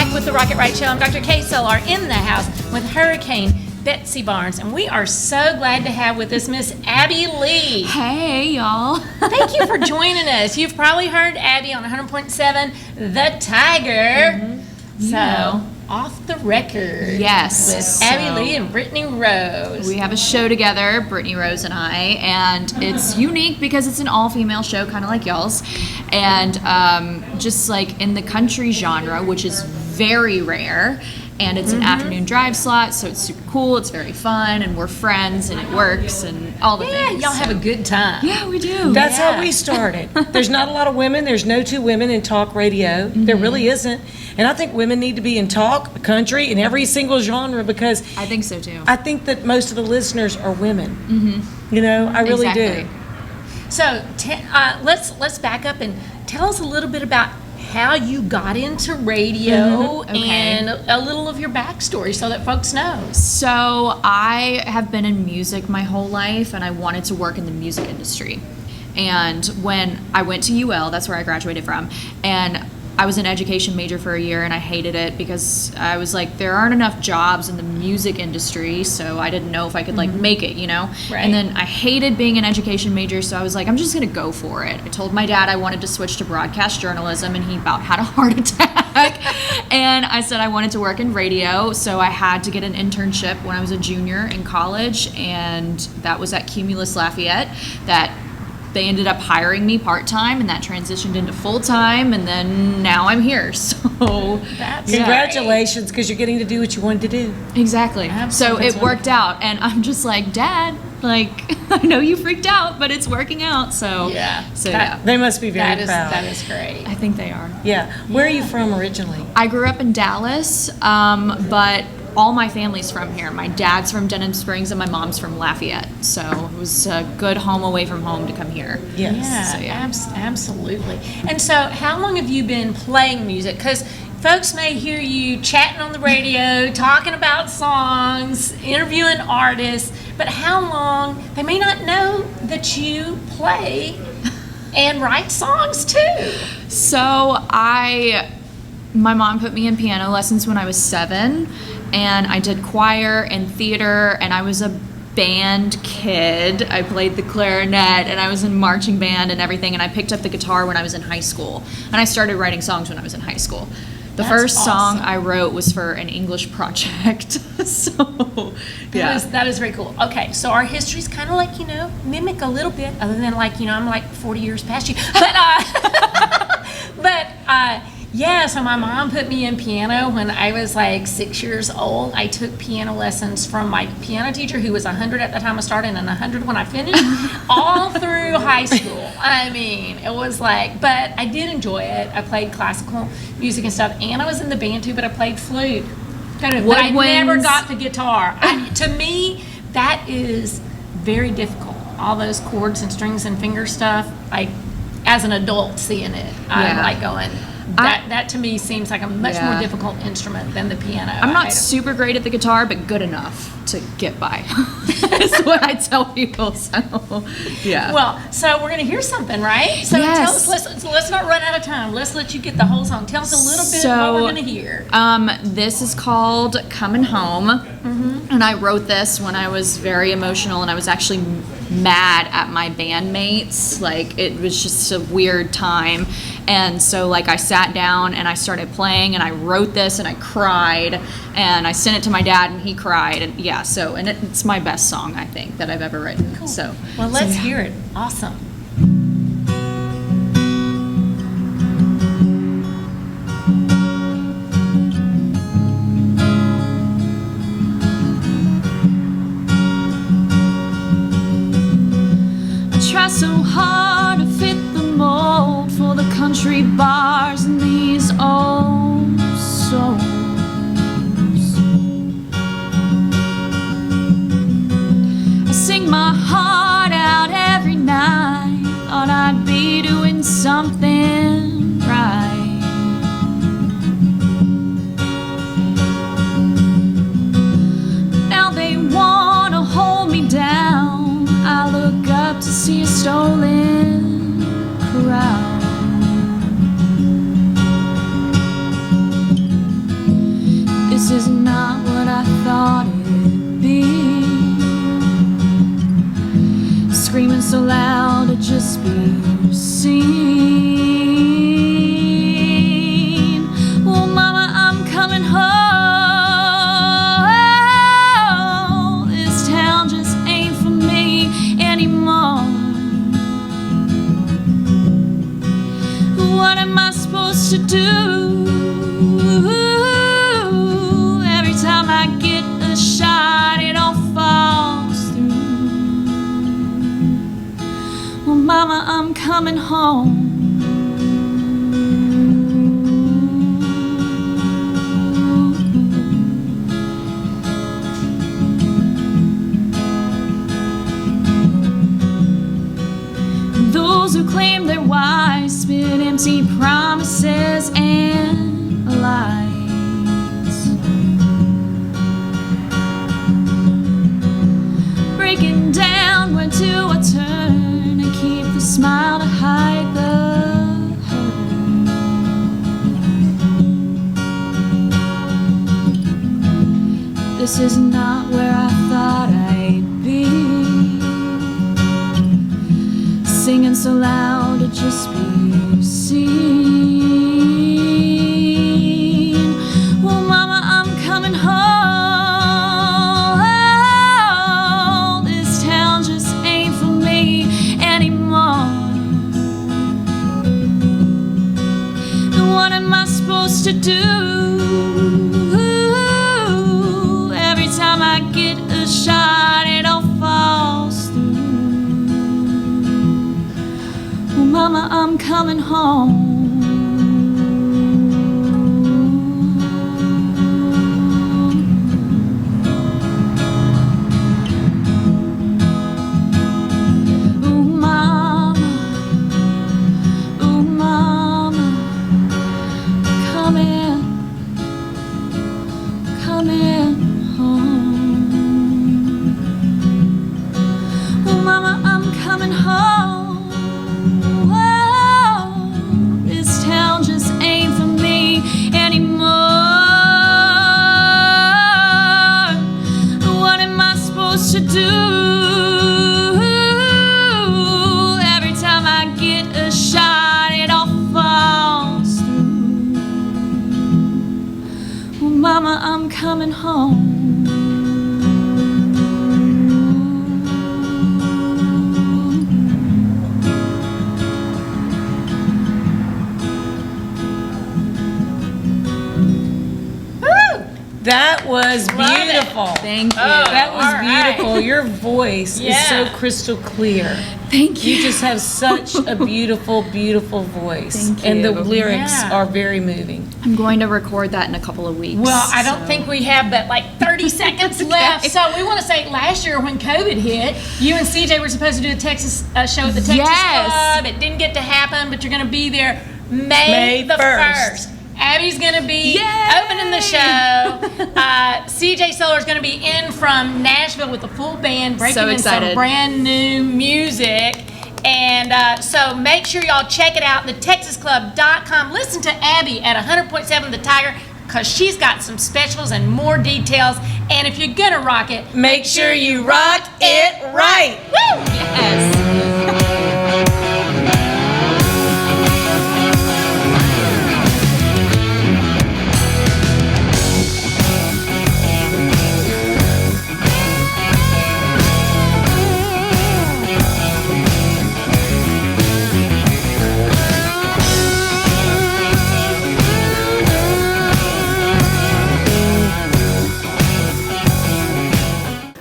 back with the Rocket Right Show. I'm Dr. KSLR in the house with Hurricane Betsy Barnes, and we are so glad to have with us Miss Abby Leigh. Hey, y'all. Thank you for joining us. You've probably heard Abby on 100.7 The Tiger. Mm-hmm. So, off the record. Yes. With Abby Leigh and Brittany Rose. We have a show together, Brittany Rose and I, and it's unique because it's an all-female show, kind of like y'all's, and just like in the country genre, which is very rare. And it's an afternoon drive slot, so it's super cool, it's very fun, and we're friends, and it works, and all the things. Yeah, y'all have a good time. Yeah, we do. That's how we started. There's not a lot of women. There's no two women in talk radio. Mm-hmm. There really isn't. And I think women need to be in talk, country, in every single genre because... I think so, too. I think that most of the listeners are women. Mm-hmm. You know, I really do. So let's back up and tell us a little bit about how you got into radio and a little of your backstory so that folks know. So I have been in music my whole life, and I wanted to work in the music industry. And when I went to UL, that's where I graduated from, and I was an education major for a year, and I hated it because I was like, there aren't enough jobs in the music industry, so I didn't know if I could like make it, you know? Right. And then I hated being an education major, so I was like, I'm just gonna go for it. I told my dad I wanted to switch to broadcast journalism, and he about had a heart attack. And I said I wanted to work in radio, so I had to get an internship when I was a junior in college, and that was at Cumulus Lafayette. They ended up hiring me part-time, and that transitioned into full-time, and then now I'm here. So that's congratulations, because you're getting to do what you wanted to do. Exactly. Absolutely. So it worked out, and I'm just like, Dad, like, I know you freaked out, but it's working out. So yeah. They must be very proud. That is great. I think they are. Yeah. Where are you from originally? I grew up in Dallas, but all my family's from here. My dad's from Denham Springs and my mom's from Lafayette. So it was a good home away from home to come here. Yes. Absolutely. And so how long have you been playing music? Because folks may hear you chatting on the radio, talking about songs, interviewing artists, but how long, they may not know that you play and write songs too. So my mom put me in piano lessons when I was 7. And I did choir and theater, and I was a band kid. I played the clarinet, and I was in marching band and everything, and I picked up the guitar when I was in high school. And I started writing songs when I was in high school. That's first song I wrote was for an English project. So, yeah. That is very cool. Okay, so our history's kind of like, mimic a little bit, other than like, I'm like 40 years past you. But, yeah, so my mom put me in piano when I was like 6 years old. I took piano lessons from my piano teacher, who was 100 at the time I started and 100 when I finished, all through high school. I mean, it was like, but I did enjoy it. I played classical music and stuff, and I was in the band too, but I played flute. But I never got the guitar. To me, that is very difficult. All those chords and strings and finger stuff, like as an adult seeing it, I'm like going... That to me seems like a much more difficult instrument than the piano. I'm not super great at the guitar, but good enough to get by. That's what I tell people. So, yeah. Well, so we're going to hear something, right? So tell us, let's not run out of time. Let's let you get the whole song. Tell us a little bit what we're going to hear. This is called Coming Home. Mm-hmm. And I wrote this when I was very emotional, and I was actually mad at my bandmates. Like, it was just a weird time. And so, like, I sat down and I started playing, and I wrote this, and I cried, and I sent it to my dad, and he cried, and and it's my best song, I think, that I've ever written. Cool. So, well, let's hear it. Awesome. I try so hard to fit the mold for the country bars and these old souls. I sing my heart out every night, thought I'd be doing something right. Now they wanna hold me down, I look up to see a stolen crowd. you've seen. Well, Mama, I'm coming home. This town just ain't for me anymore. What am I supposed to do? Every time I get a shot, it all falls through. Well, Mama, I'm coming home. Those who claim they're wise spit empty promises and lies, breaking down where to I turn and keep the smile to hide the hurt. This is not where I thought I'd be, singing so loud to just be seen. Well, Mama, I'm coming home. This town just ain't for me anymore. And what am I supposed to do? Every time I get a shot, it all falls through. Mama, I'm coming home. Ooh, Mama, come in home. Ooh, Mama, I'm coming home. Just ain't for me anymore. What am I supposed to do? Every time I get a shot, it all falls through. Well, Mama, I'm coming home. That was beautiful. Thank you. That was all right. beautiful. Your voice is so crystal clear. Thank you. You just have such a beautiful, beautiful voice. Thank And the you. lyrics Yeah. are very moving. I'm going to record that in a couple of weeks. Well, I don't think we have but like 30 seconds left. So we want to say last year when COVID hit, you and CJ were supposed to do a Texas show at the Texas Yes. Club. It didn't get to happen, but you're going to be there May the 1st. Abby's going to be Yay! opening the show. CJ Solar's going to be in from Nashville with a full band, breaking So in some excited. brand new music. And so make sure y'all check it out, thetexasclub.com. Listen to Abby at 100.7 The Tiger, because she's got some specials and more details. And if you're going to rock it, Make sure you rock it right. woo! Yes.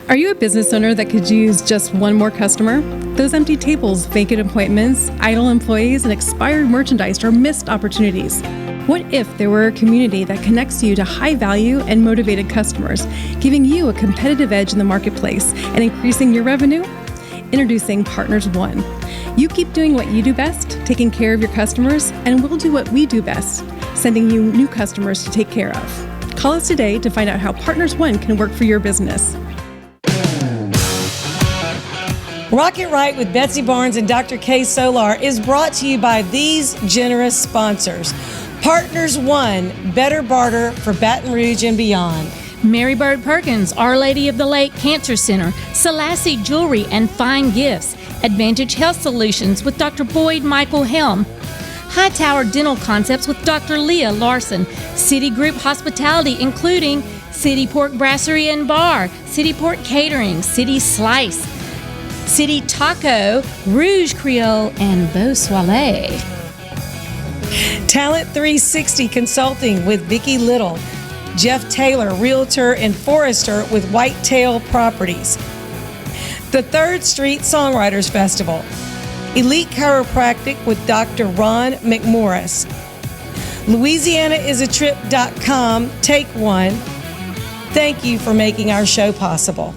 Are you a business owner that could use just one more customer? Those empty tables, vacant appointments, idle employees, and expired merchandise are missed opportunities. What if there were a community that connects you to high-value and motivated customers, giving you a competitive edge in the marketplace and increasing your revenue? Introducing Partners One. You keep doing what you do best, taking care of your customers, and we'll do what we do best, sending you new customers to take care of. Call us today to find out how Partners One can work for your business. Rock It Right with Betsy Barnes and Dr. K. Solar is brought to you by these generous sponsors. Partners One, better barter for Baton Rouge and beyond. Mary Bird Perkins, Our Lady of the Lake Cancer Center, Selassie Jewelry and Fine Gifts, Advantage Health Solutions with Dr. Boyd Michael Helm, Hightower Dental Concepts with Dr. Leah Larson, Citigroup Hospitality including City Pork Brasserie and Bar, City Pork Catering, City Slice, City Taco, Rouge Creole, and Beau Soleil. Talent 360 Consulting with Vicki Little, Jeff Taylor, Realtor and Forester with Whitetail Properties. The 3rd Street Songwriters Festival, Elite Chiropractic with Dr. Ron McMorris, LouisianaIsATrip.com, Take One. Thank you for making our show possible.